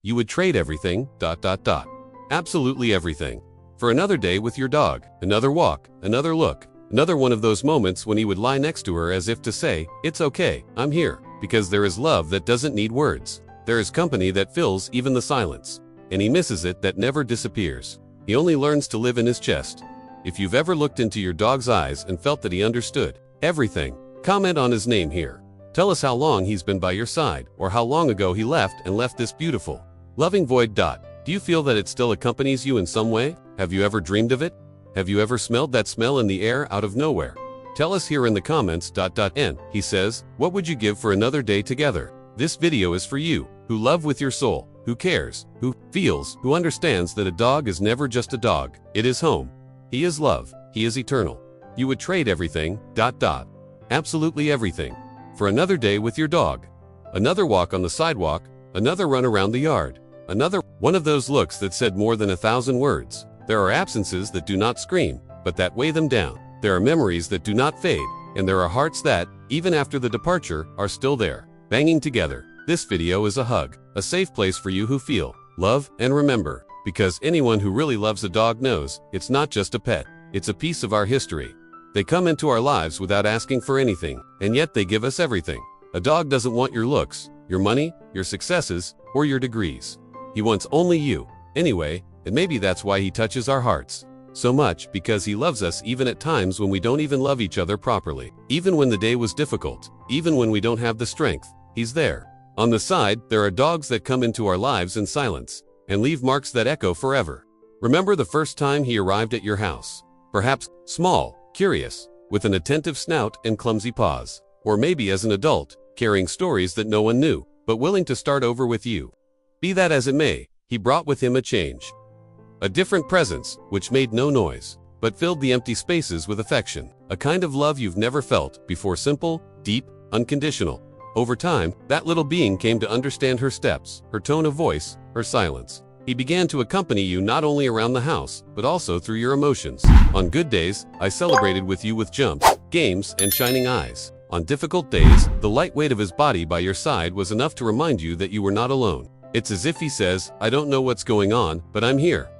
You would trade everything, absolutely everything, for another day with your dog, another walk, another look, another one of those moments when he would lie next to her as if to say, "It's okay, I'm here," because there is love that doesn't need words. There is company that fills even the silence. And he misses it that never disappears. He only learns to live in his chest. If you've ever looked into your dog's eyes and felt that he understood everything, comment on his name here. Tell us how long he's been by your side, or how long ago he left this beautiful, loving void. Do you feel that it still accompanies you in some way? Have you ever dreamed of it? Have you ever smelled that smell in the air out of nowhere? Tell us here in the comments. And he says, what would you give for another day together? This video is for you, who love with your soul, who cares, who feels, who understands that a dog is never just a dog. It is home. He is love. He is eternal. You would trade everything, absolutely everything, for another day with your dog. Another walk on the sidewalk, another run around the yard, another one of those looks that said more than 1,000 words. There are absences that do not scream, but that weigh them down. There are memories that do not fade, and there are hearts that, even after the departure, are still there, banging together. This video is a hug, a safe place for you who feel, love, and remember, because anyone who really loves a dog knows, it's not just a pet, it's a piece of our history. They come into our lives without asking for anything, and yet they give us everything. A dog doesn't want your looks, your money, your successes, or your degrees. He wants only you, anyway, and maybe that's why he touches our hearts so much, because he loves us even at times when we don't even love each other properly. Even when the day was difficult, even when we don't have the strength, he's there. On the side, there are dogs that come into our lives in silence and leave marks that echo forever. Remember the first time he arrived at your house? Perhaps small, curious, with an attentive snout and clumsy paws. Or maybe as an adult, carrying stories that no one knew, but willing to start over with you. Be that as it may, he brought with him a change. A different presence, which made no noise, but filled the empty spaces with affection. A kind of love you've never felt before, simple, deep, unconditional. Over time, that little being came to understand her steps, her tone of voice, her silence. He began to accompany you not only around the house, but also through your emotions. On good days, I celebrated with you with jumps, games, and shining eyes. On difficult days, the light weight of his body by your side was enough to remind you that you were not alone. It's as if he says, I don't know what's going on, but I'm here.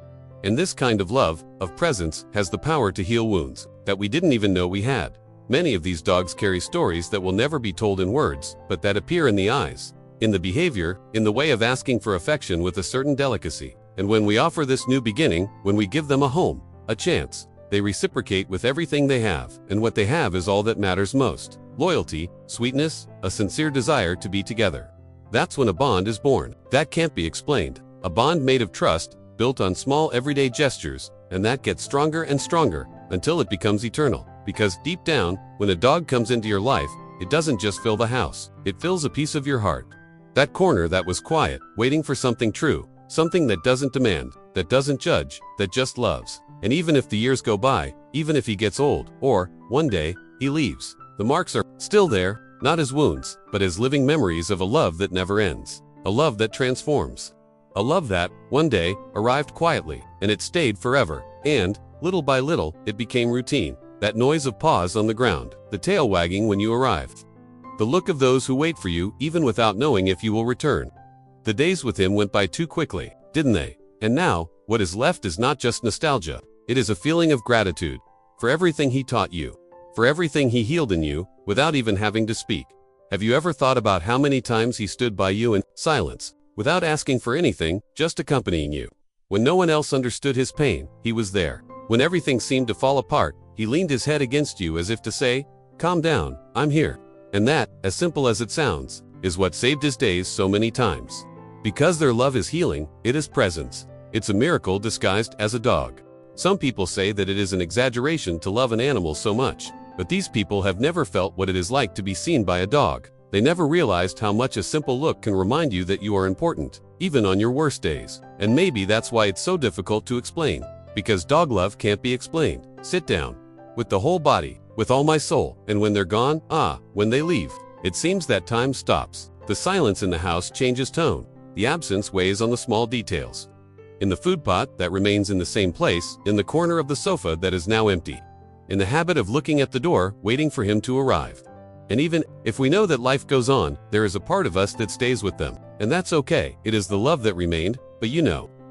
And this kind of love, of presence, has the power to heal wounds that we didn't even know we had. Many of these dogs carry stories that will never be told in words, but that appear in the eyes, in the behavior, in the way of asking for affection with a certain delicacy. And when we offer this new beginning, when we give them a home, a chance, they reciprocate with everything they have, and what they have is all that matters most. Loyalty, sweetness, a sincere desire to be together. That's when a bond is born. That can't be explained. A bond made of trust, built on small everyday gestures, and that gets stronger and stronger, until it becomes eternal. Because deep down, when a dog comes into your life, it doesn't just fill the house, it fills a piece of your heart. That corner that was quiet, waiting for something true, something that doesn't demand, that doesn't judge, that just loves. And even if the years go by, even if he gets old, or, one day, he leaves, the marks are still there, not as wounds, but as living memories of a love that never ends. A love that transforms. A love that, one day, arrived quietly, and it stayed forever, and, little by little, it became routine. That noise of paws on the ground, the tail wagging when you arrived. The look of those who wait for you, even without knowing if you will return. The days with him went by too quickly, didn't they? And now, what is left is not just nostalgia. It is a feeling of gratitude for everything he taught you, for everything he healed in you, without even having to speak. Have you ever thought about how many times he stood by you in silence, without asking for anything, just accompanying you? When no one else understood his pain, he was there. When everything seemed to fall apart, he leaned his head against you as if to say, calm down, I'm here. And that, as simple as it sounds, is what saved his days so many times. Because their love is healing, it is presence. It's a miracle disguised as a dog. Some people say that it is an exaggeration to love an animal so much, but these people have never felt what it is like to be seen by a dog. They never realized how much a simple look can remind you that you are important, even on your worst days. And maybe that's why it's so difficult to explain. Because dog love can't be explained. Sit down. With the whole body, with all my soul, and when they're gone, when they leave, it seems that time stops. The silence in the house changes tone. The absence weighs on the small details. In the food pot that remains in the same place, in the corner of the sofa that is now empty. In the habit of looking at the door, waiting for him to arrive. And even if we know that life goes on, there is a part of us that stays with them. And that's okay. It is the love that remained, but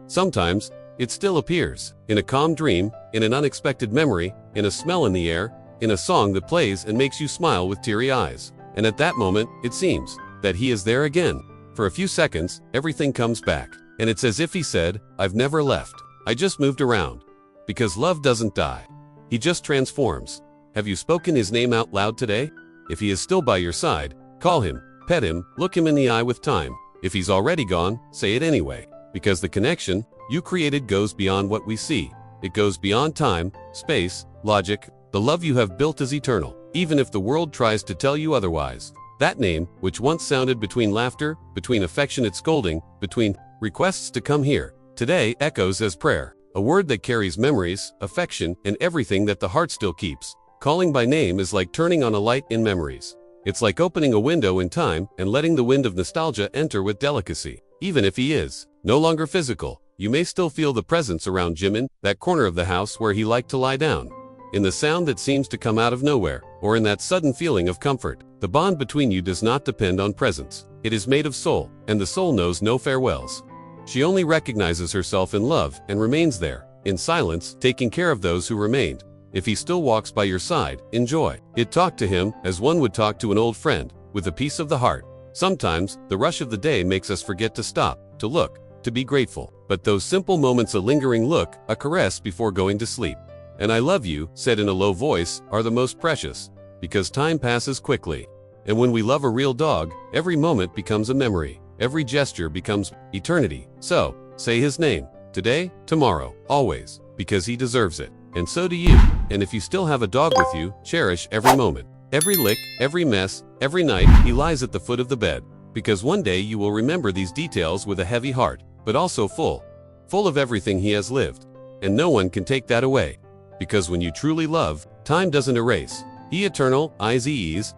sometimes it still appears. In a calm dream, in an unexpected memory, in a smell in the air, in a song that plays and makes you smile with teary eyes. And at that moment, it seems that he is there again. For a few seconds, everything comes back. And it's as if he said, I've never left. I just moved around. Because love doesn't die. He just transforms. Have you spoken his name out loud today? If he is still by your side, call him, pet him, look him in the eye with time. If he's already gone, say it anyway. Because the connection you created goes beyond what we see. It goes beyond time, space, logic. The love you have built is eternal, even if the world tries to tell you otherwise. That name, which once sounded between laughter, between affectionate scolding, between requests to come here, today echoes as prayer. A word that carries memories, affection, and everything that the heart still keeps. Calling by name is like turning on a light in memories. It's like opening a window in time and letting the wind of nostalgia enter with delicacy. Even if he is no longer physical, you may still feel the presence around Jim in that corner of the house where he liked to lie down. In the sound that seems to come out of nowhere, or in that sudden feeling of comfort. The bond between you does not depend on presence. It is made of soul, and the soul knows no farewells. She only recognizes herself in love and remains there, in silence, taking care of those who remained. If he still walks by your side, enjoy it. Talk to him as one would talk to an old friend, with a piece of the heart. Sometimes, the rush of the day makes us forget to stop, to look, to be grateful. But those simple moments, a lingering look, a caress before going to sleep, and I love you, said in a low voice, are the most precious. Because time passes quickly. And when we love a real dog, every moment becomes a memory. Every gesture becomes eternity. So, say his name, today, tomorrow, always, because he deserves it. And so do you. And if you still have a dog with you, cherish every moment. Every lick, every mess, every night he lies at the foot of the bed. Because one day you will remember these details with a heavy heart, but also full of everything he has lived. And no one can take that away. Because when you truly love, time doesn't erase. He eternal, IZEs.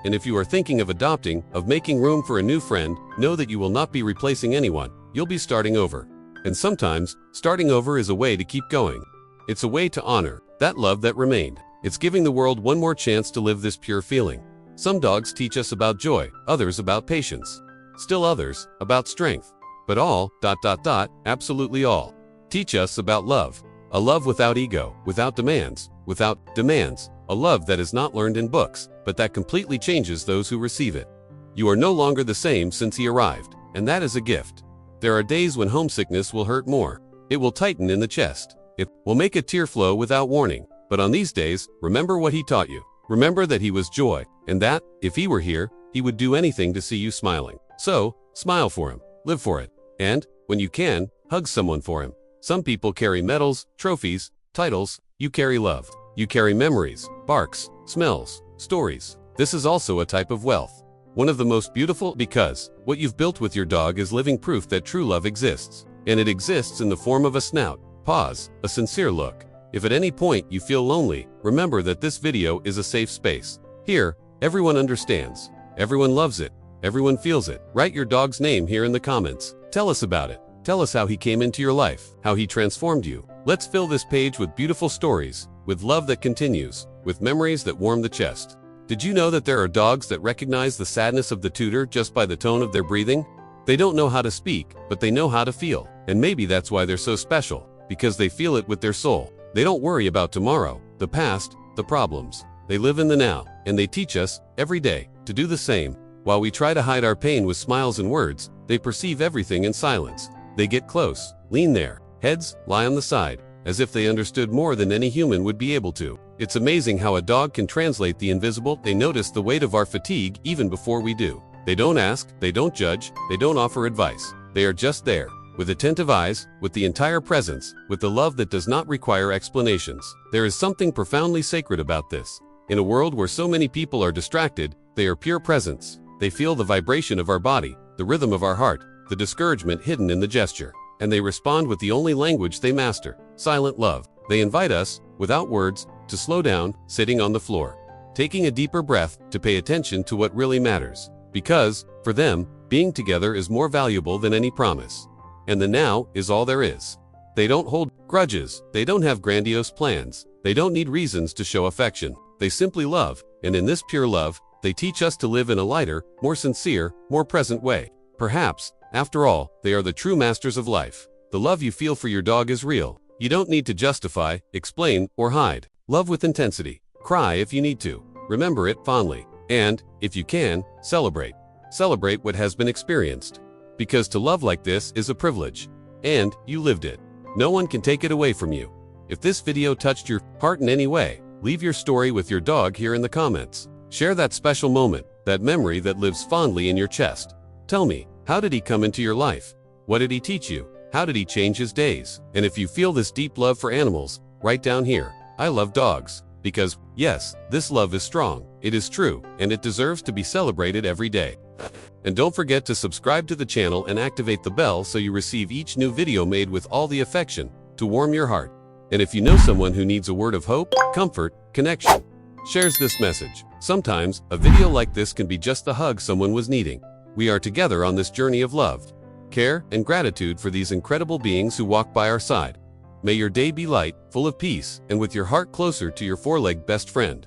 And if you are thinking of adopting, of making room for a new friend, know that you will not be replacing anyone. You'll be starting over. And sometimes, starting over is a way to keep going. It's a way to honor that love that remained. It's giving the world one more chance to live this pure feeling. Some dogs teach us about joy, others about patience, still others about strength. But all, absolutely all, teach us about love. A love without ego, without demands, a love that is not learned in books, but that completely changes those who receive it. You are no longer the same since he arrived, and that is a gift. There are days when homesickness will hurt more. It will tighten in the chest. It will make a tear flow without warning. But on these days, remember what he taught you. Remember that he was joy, and that, if he were here, he would do anything to see you smiling. So, smile for him, live for it, and, when you can, hug someone for him. Some people carry medals, trophies, titles. You carry love. You carry memories, barks, smells, stories. This is also a type of wealth. One of the most beautiful, because what you've built with your dog is living proof that true love exists. And it exists in the form of a snout, pause, a sincere look. If at any point you feel lonely, remember that this video is a safe space. Here, everyone understands. Everyone loves it. Everyone feels it. Write your dog's name here in the comments. Tell us about it. Tell us how he came into your life, how he transformed you. Let's fill this page with beautiful stories, with love that continues, with memories that warm the chest. Did you know that there are dogs that recognize the sadness of the tutor just by the tone of their breathing? They don't know how to speak, but they know how to feel. And maybe that's why they're so special, because they feel it with their soul. They don't worry about tomorrow, the past, the problems. They live in the now, and they teach us, every day, to do the same. While we try to hide our pain with smiles and words, they perceive everything in silence. They get close, lean there, heads lie on the side, as if they understood more than any human would be able to. It's amazing how a dog can translate the invisible. They notice the weight of our fatigue even before we do. They don't ask, they don't judge, they don't offer advice. They are just there, with attentive eyes, with the entire presence, with the love that does not require explanations. There is something profoundly sacred about this. In a world where so many people are distracted, they are pure presence. They feel the vibration of our body, the rhythm of our heart, the discouragement hidden in the gesture. And they respond with the only language they master, silent love. They invite us, without words, to slow down, sitting on the floor, taking a deeper breath, to pay attention to what really matters. Because, for them, being together is more valuable than any promise. And the now is all there is. They don't hold grudges. They don't have grandiose plans. They don't need reasons to show affection. They simply love, and in this pure love, They teach us to live in a lighter, more sincere, more present way. Perhaps, after all, they are the true masters of life. The love you feel for your dog is real. You don't need to justify, explain, or hide. Love with intensity. Cry if you need to. Remember it fondly. And, if you can, celebrate. Celebrate what has been experienced. Because to love like this is a privilege. And, you lived it. No one can take it away from you. If this video touched your heart in any way, leave your story with your dog here in the comments. Share that special moment, that memory that lives fondly in your chest. Tell me, how did he come into your life? What did he teach you? How did he change his days? And if you feel this deep love for animals, write down here, I love dogs. Because, yes, this love is strong, it is true, and it deserves to be celebrated every day. And don't forget to subscribe to the channel and activate the bell so you receive each new video made with all the affection to warm your heart. And if you know someone who needs a word of hope, comfort, connection, shares this message. Sometimes, a video like this can be just the hug someone was needing. We are together on this journey of love, care, and gratitude for these incredible beings who walk by our side. May your day be light, full of peace, and with your heart closer to your four-legged best friend.